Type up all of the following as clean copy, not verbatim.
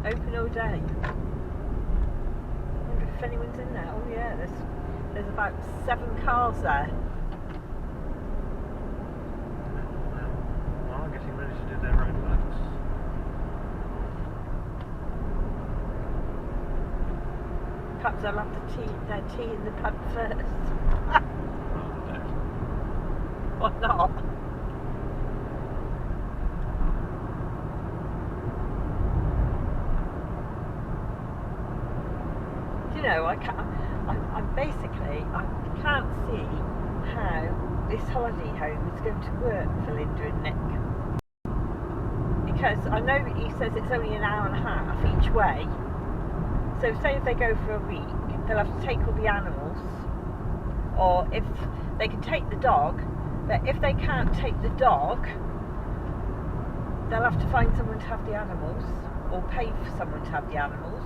Open all day. I wonder if anyone's in there. Oh yeah, there's about 7 cars there. Well, getting ready to do their own works. Perhaps they'll have their tea in the pub first. Or not. You know, I can't see how this holiday home is going to work for Linda and Nick. Because I know he says it's only an hour and a half each way. So say if they go for a week, they'll have to take all the animals. Or if they can take the dog, but if they can't take the dog, they'll have to find someone to have the animals, or pay for someone to have the animals.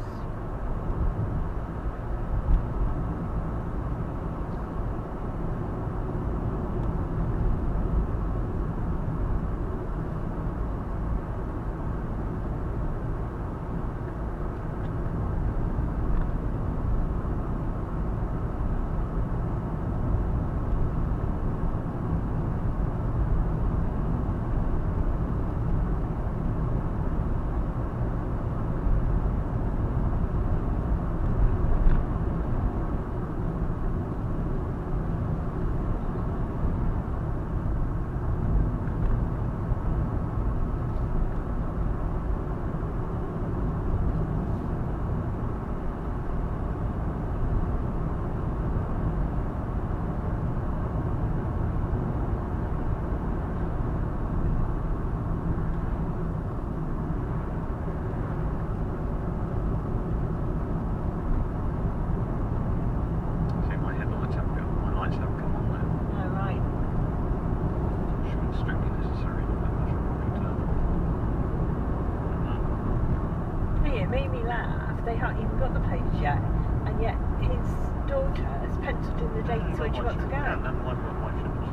It made me laugh. They haven't even got the plates yet, and yet his daughter has penciled in the dates when she wants to go. Why shouldn't she?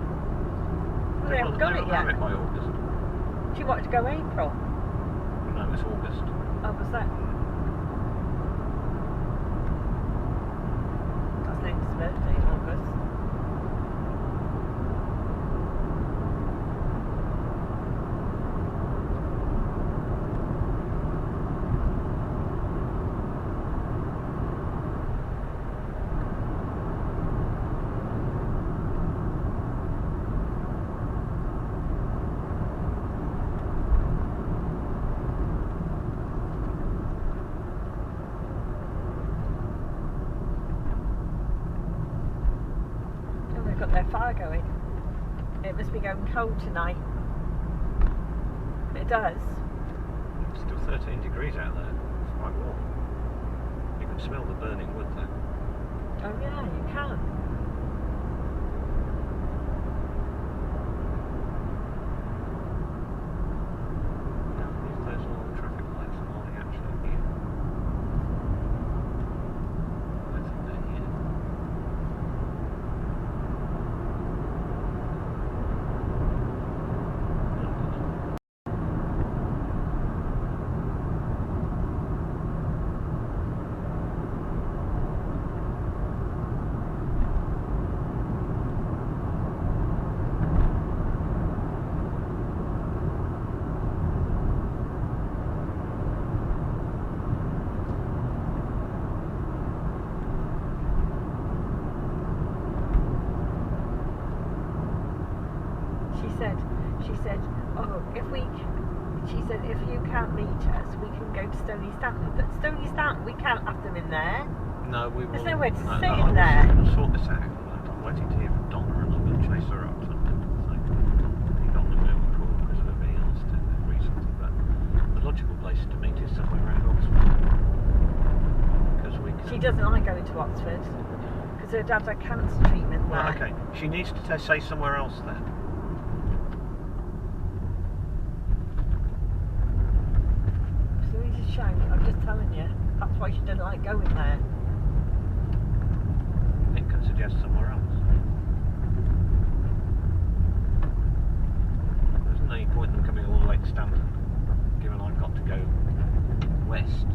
Well, they haven't got it yet. By August. She wanted to go April. No, it's August. Oh, was that? That's Linda's birthday in August. Got their fire going. It must be going cold tonight. It does. It's still 13 degrees out there. It's quite warm. You can smell the burning wood there. Oh yeah, you can. There's all the traffic lights are only actually here. I think they're here. She said, oh, if you can't meet us, we can go to Stony Stanton. But Stony Stanton, we can't have them in there. No, we will. There's nowhere to sit in there. We'll sort this out. I'm waiting to hear from Donna, and I'm going to chase her up. He got the mail call because of her being asked to agree something. But the logical place to meet is somewhere around Oxford. Because we can... She doesn't like going to Oxford because her dad had cancer treatment there. Well, okay. She needs to say somewhere else then. I'm just telling you, that's why she doesn't like going there. It can suggest somewhere else. There's no point in them coming all the way to Stanton, given I've got to go west.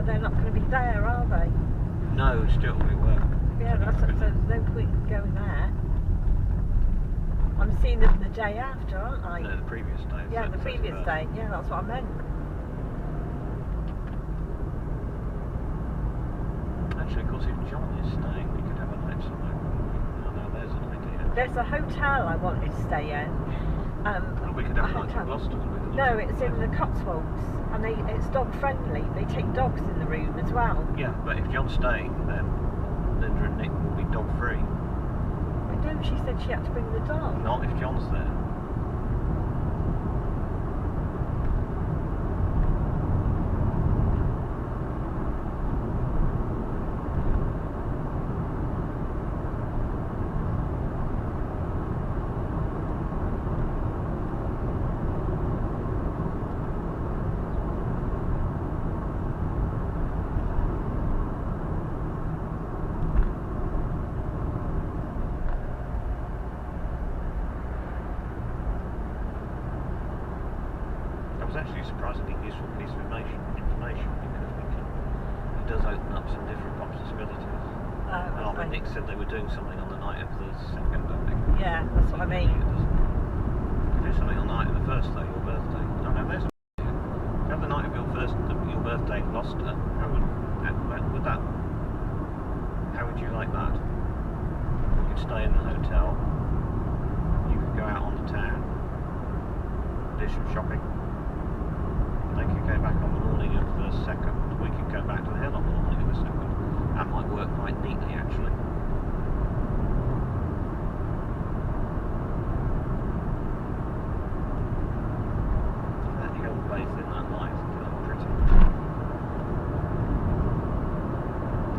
they're not going to be there, are they? No, still we were. Yeah, so there's no point in going there. I'm seeing them the day after, aren't I? No, the previous day. Yeah, the previous day. Yeah, that's what I meant. Actually, of course, if John is staying, we could have a night somewhere. Oh, now there's an idea. There's a hotel I wanted to stay in. Well, we could have a night in Gloucester. No, it's in the Cotswolds, and it's dog friendly. They take dogs in the room as well. Yeah, but if John's staying, then Linda and Nick will be dog free. I know, she said she had to bring the dog. Not if John's there. Was actually a surprisingly useful piece of information because it does open up some different possibilities. Nick said they were doing something on the night of the second, I think. Yeah, that's what I mean. Do something on the night of the first day, your birthday. No, there's a have the night of your birthday in Gloucester. How would you like that? You could stay in the hotel. You could go out on the town, do some shopping. They could go back on the morning of the second. We could go back to the hill on the morning of the second. That might work quite neatly, actually. That hill bathed in that light is pretty.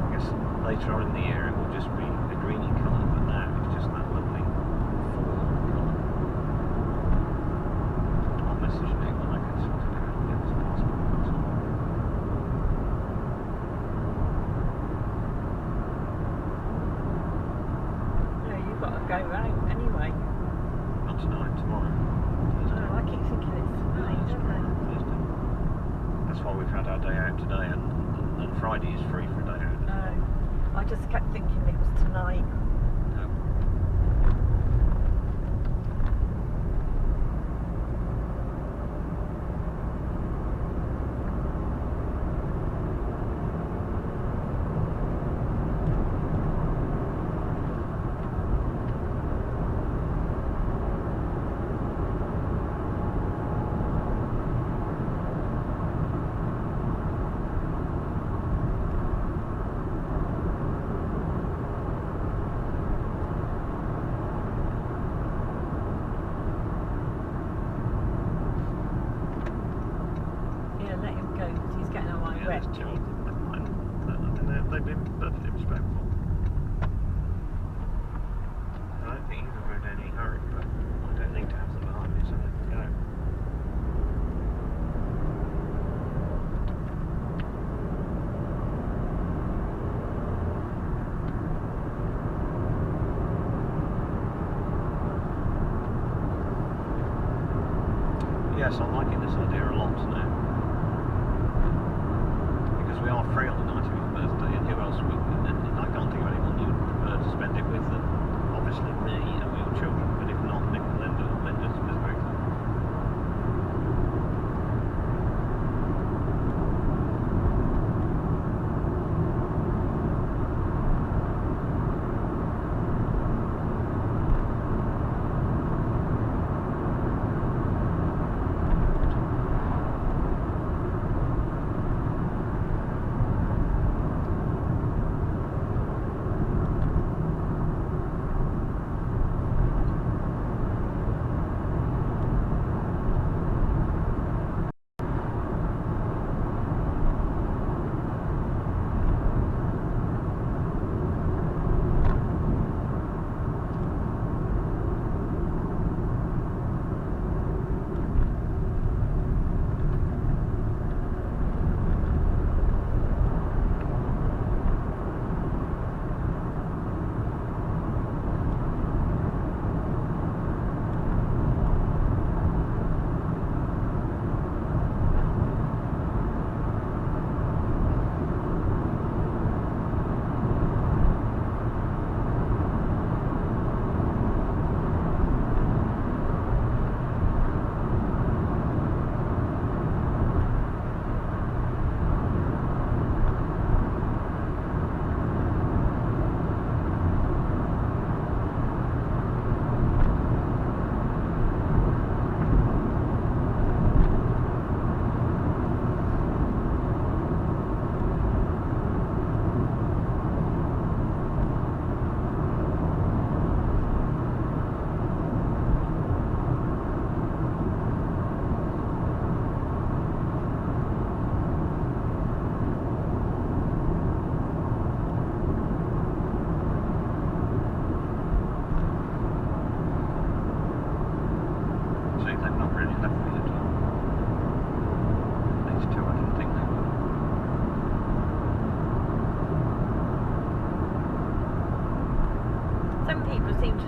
I guess later on in the year it will just be a greeny colour, but now it's just that lovely fawn colour. I'll message Nick when I can sort it out. Go out anyway. Not tonight, tomorrow. Oh, I keep thinking it's tonight, don't I? Thursday. That's why we've had our day out today, and Friday is free for a day out. No, I just kept thinking it was tonight. No. There's two of them. They've been perfectly respectful. I don't think either are in any hurry, but I don't need to have them behind me, so they can go. Yes, I'm liking this idea a lot now. We are free on the night of his birthday, and who else would? And I can't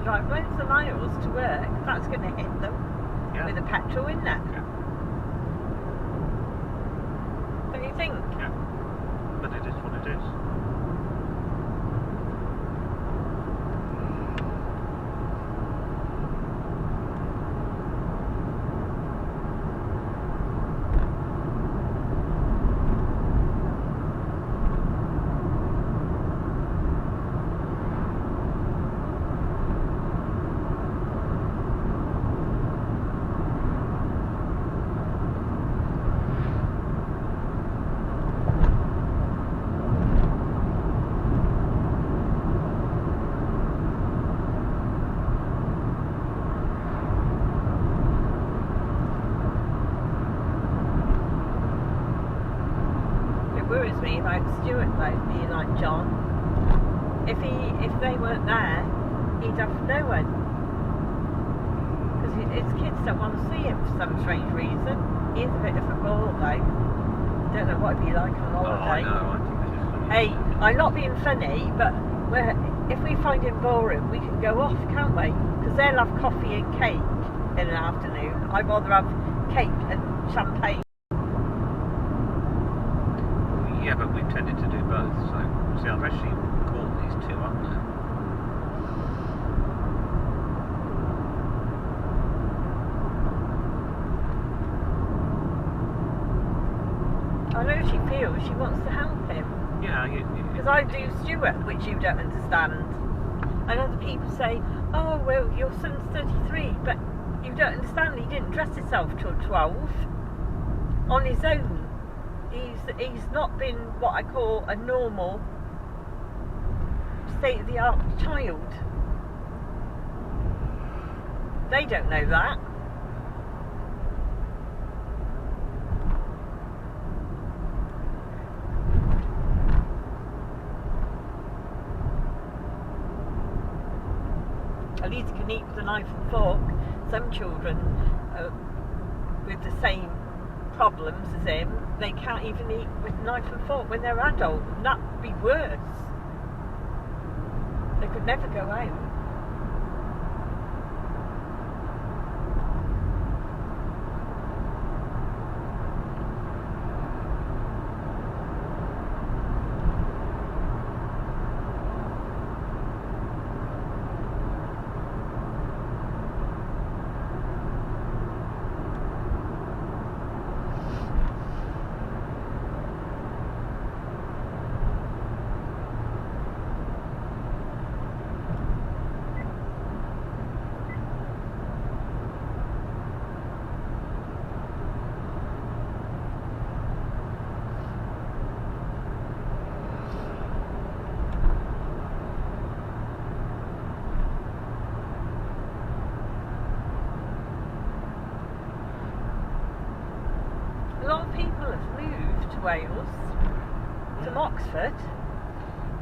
to drive loads of miles to work. That's going to hit them with the petrol, isn't it? Yeah. Don't you think? Yeah. But it is what it is. Worries me about Stuart though, being like John. If they weren't there, he'd have no one. Because his kids don't want to see him for some strange reason. He is a bit of a ball though. Don't know what it'd be like on holiday. Oh, I know. I think this is funny. Hey, I'm not being funny, but if we find him boring, we can go off, can't we? Because they'll have coffee and cake in an afternoon. I'd rather have cake and champagne. Yeah, but we've tended to do both, so... See, I've actually caught these two up now. I know she feels she wants to help him. Yeah, because I do Stuart, which you don't understand. And other people say, oh, well, your son's 33, but you don't understand, he didn't dress himself till 12 on his own. He's not been what I call a normal state-of-the-art child. They don't know that. At least he can eat with a knife and fork. Some children with the same problems as him, they can't even eat with knife and fork when they're adult, and that would be worse. They could never go out. Wales to Oxford.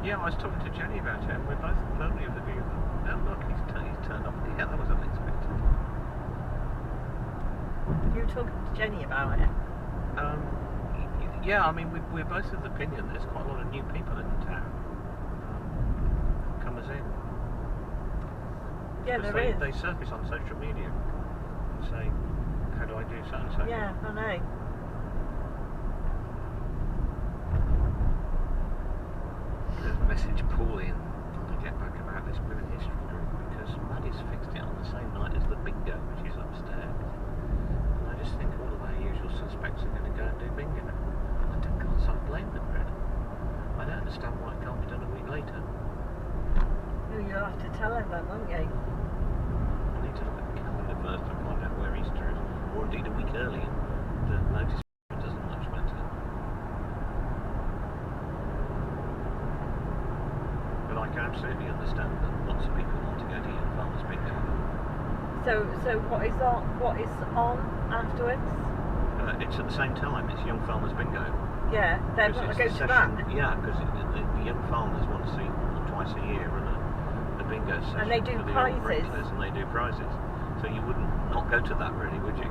Yeah, I was talking to Jenny about it, and we're both firmly of the view that, oh look, he's turned off. Yeah, that was unexpected. You were talking to Jenny about it? Yeah, I mean, we're both of the opinion there's quite a lot of new people in the town. Comers in. Yeah, there is. They surface on social media and say, how do I do so and so? Yeah, I know. There's a message Pauline to get back about this women history group, because Maddie's fixed it on the same night as the bingo, which is upstairs. And I just think all of our usual suspects are going to go and do bingo. I can't sort of blame them, really. I don't understand why it can't be done a week later. Well, you'll have to tell her then, won't you? I need to look at the calendar first and find out where Easter is, or indeed a week early. The notice doesn't much matter. But I can absolutely understand that lots of people want to go to Llanfair's bingo. So what is on afterwards? It's at the same time. It's Young Farmers Bingo. Yeah, they're going to go to that. Yeah, because the young farmers want to see twice a year and a bingo session. And they do for the prizes. regulars, and they do prizes. So you wouldn't not go to that, really, would you?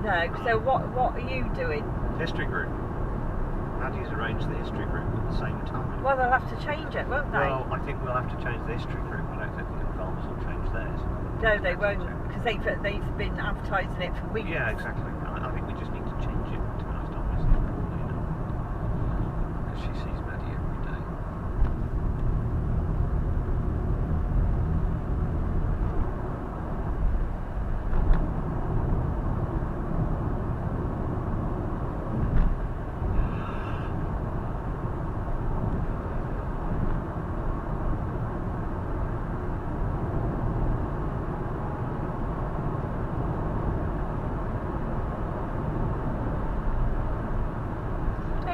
No. So what are you doing? History group. Maddie's arranged the history group at the same time. Well, they'll have to change it, won't they? Well, I think we'll have to change the history group. I don't think the Young Farmers Powys will change theirs. No, they won't, because they've been advertising it for weeks. Yeah, exactly. I think we just need to change it, to be honest, on Mrs. Crawley, because she sees Maddie every day.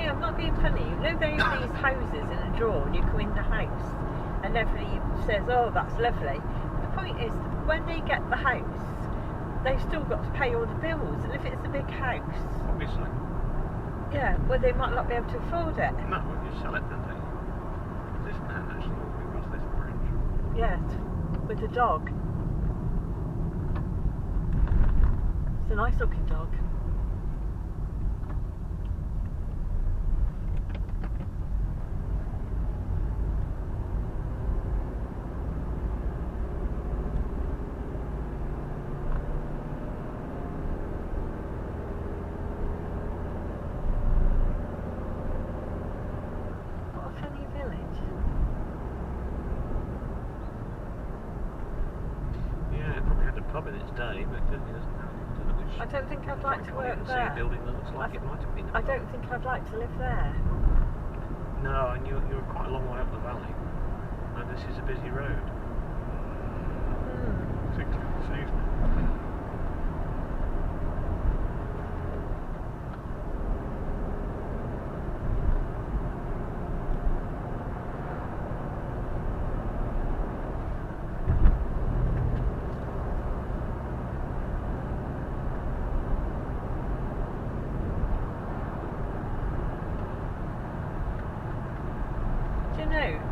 I'm not being funny. You know there are these houses in a drawer and you come in the house and everybody says, oh, that's lovely. The point is, when they get the house, they've still got to pay all the bills. And if it's a big house... Obviously. Yeah, well, they might not be able to afford it. No, you sell it, don't they? This man actually walking across this bridge. Yes, with the dog. It's a nice looking dog. Pub in its day, but he doesn't have. I don't think I'd like to work there. See a building that looks like it might have been. I don't think I'd like to live there. No, and you're quite a long way up the valley, and this is a busy road. Particularly this evening.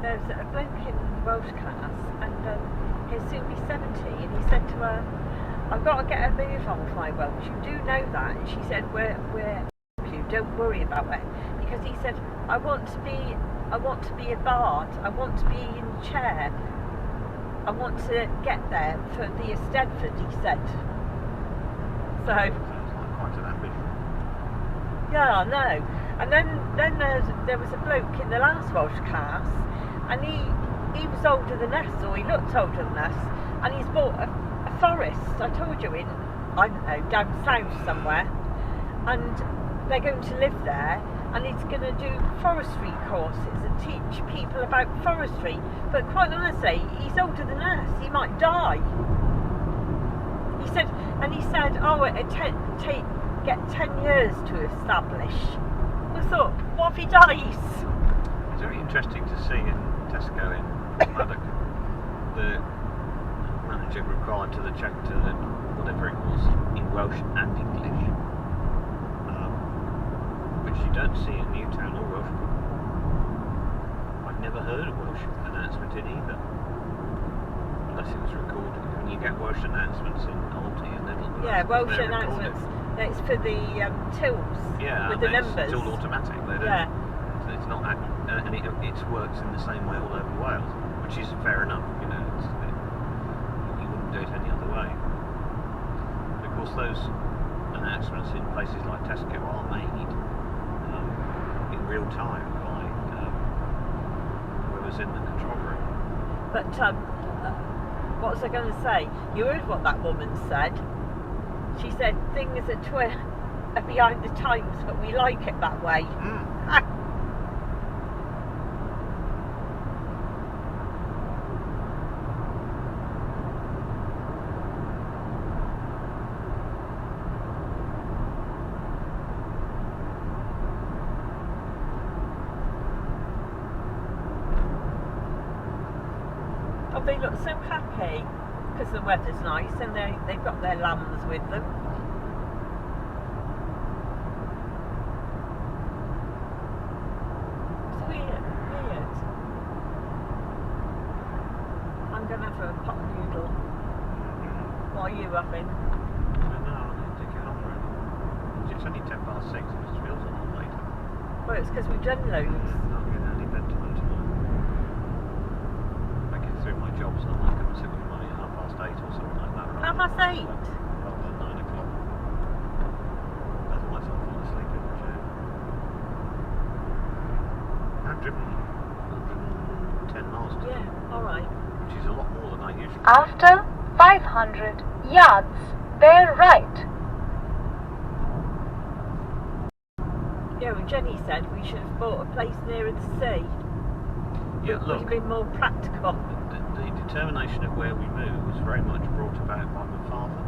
There's a bloke in Welsh class and he'll soon be 70 and he said to her, I've got to get a move on with my Welsh, you do know that? And she said, we're you, don't worry about it. Because he said, I want to be a bard, I want to be in the chair, I want to get there for the Eisteddfod, he said. So sounds like quite an ambition. Yeah, I know. And then there was a bloke in the last Welsh class, and he was older than us, or he looked older than us, and he's bought a forest, I told you, in, I don't know, down south somewhere, and they're going to live there, and he's going to do forestry courses and teach people about forestry, but quite honestly, he's older than us, he might die. He said, oh, it'd get 10 years to establish. I thought, what if he dies? It's very interesting to see in Tesco in Porthmadog, the manager required to the whatever it was in Welsh and English, which you don't see in Newtown or Welshpool. I've never heard a Welsh announcement in either, unless it was recorded. When you get Welsh announcements in Aldi and Little, yeah, Welsh announcements. It's for the tills, yeah, with the numbers. It's all automatic. Yeah. It's not, and it works in the same way all over Wales, which is fair enough. You know, you wouldn't do it any other way. But of course, those announcements in places like Tesco are made in real time by whoever's in the control room. But what was I going to say? You heard what that woman said. She said things are behind the times, but we like it that way. Oh, they look so happy. Because the weather's nice and they've got their lambs with them. It's weird. I'm going to have a pot noodle. What are you having? I don't know, I need to get on really. It's only 6:10, it just feels a lot later. Well, it's because we've done loads. Not getting early bedtime tonight. If I get through my jobs, I might come and sit with my 8:30. Rather than 9 o'clock. Otherwise I'll fall asleep in the chair. I've driven 110 miles today. Yeah, alright. Which is a lot more than I usually do. After 500 yards, bear right. Yeah, well, Jenny said we should have bought a place nearer the sea. Yeah, It would look, have been more practical. the determination of where we move was very much brought about by my father.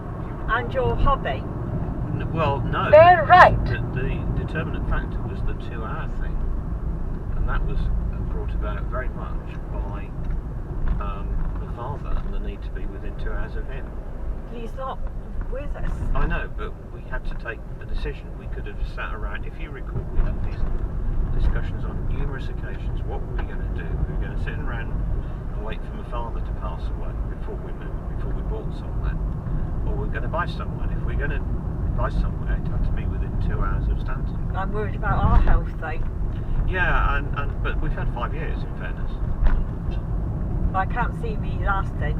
And your hobby. Well, no. Bear right. The determinant factor was the 2-hour thing. And that was brought about very much by my father and the need to be within 2 hours of him. He's not with us. I know, but we had to take a decision. We could have sat around, if you recall, we had these discussions on numerous occasions. What were we going to do? We were going to sit around and wait for my father to pass away before we moved, before we bought somewhere. Or we're going to buy somewhere. If we're going to buy somewhere, it had to be within 2 hours of Stanton. I'm worried about our health though. Yeah, but we've had 5 years, in fairness. I can't see me lasting.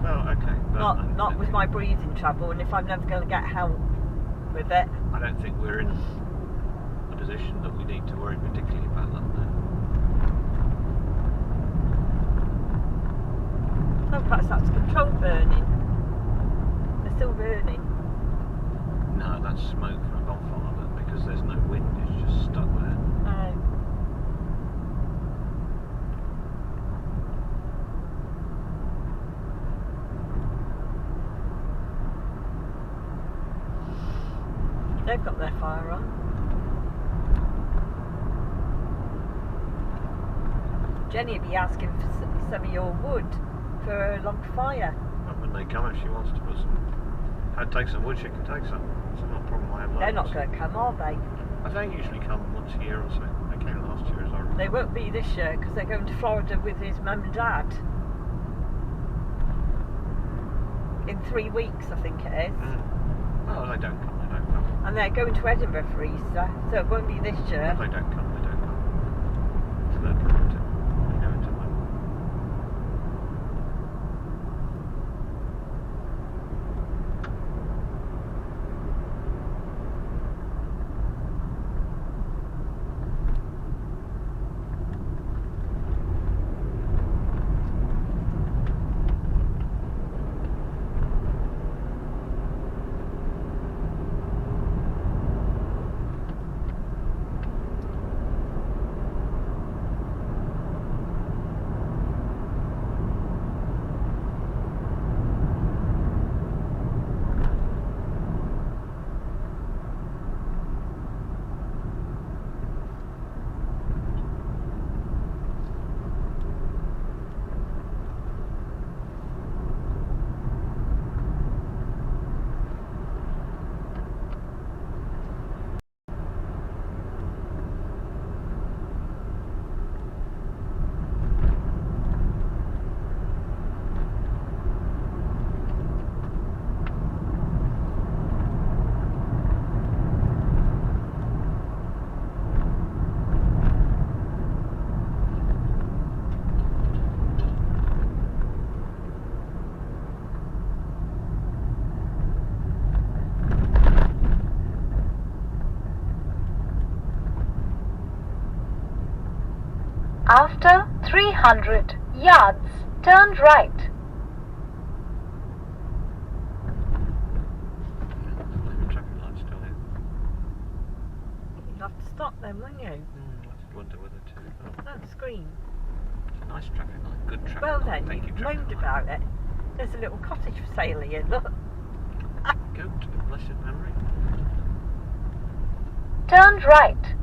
Well, okay. But Not with my breathing trouble, and if I'm never going to get help with it. I don't think we're in a position that we need to worry particularly about that now. Oh, perhaps that's control burning. They're still burning. No, that's smoke from a bonfire, but because there's no wind, it's just stuck there. Oh. They've got their fire on. Jenny will be asking for some of your wood for a log fire. And when they come, if she wants to put some, take some wood, she can take some. It's not a problem. I have loads. They're not going to come, are they? They usually come once a year or so. They came last year, as I remember. They won't be this year because they're going to Florida with his mum and dad. In 3 weeks, I think it is. Oh, they don't come. They don't come. And they're going to Edinburgh for Easter, so it won't be this year. They don't come. They don't come. It's their prerogative. They go into them. After 300 yards, turn right. The traffic light's still here. You'll have to stop then, won't you? I just wonder whether to. That's green. It's a nice traffic light. Good traffic Well light. then, Thank you, you've traffic moaned light. about it. There's a little cottage for sale here, look. Goat, blessed memory. Turn right.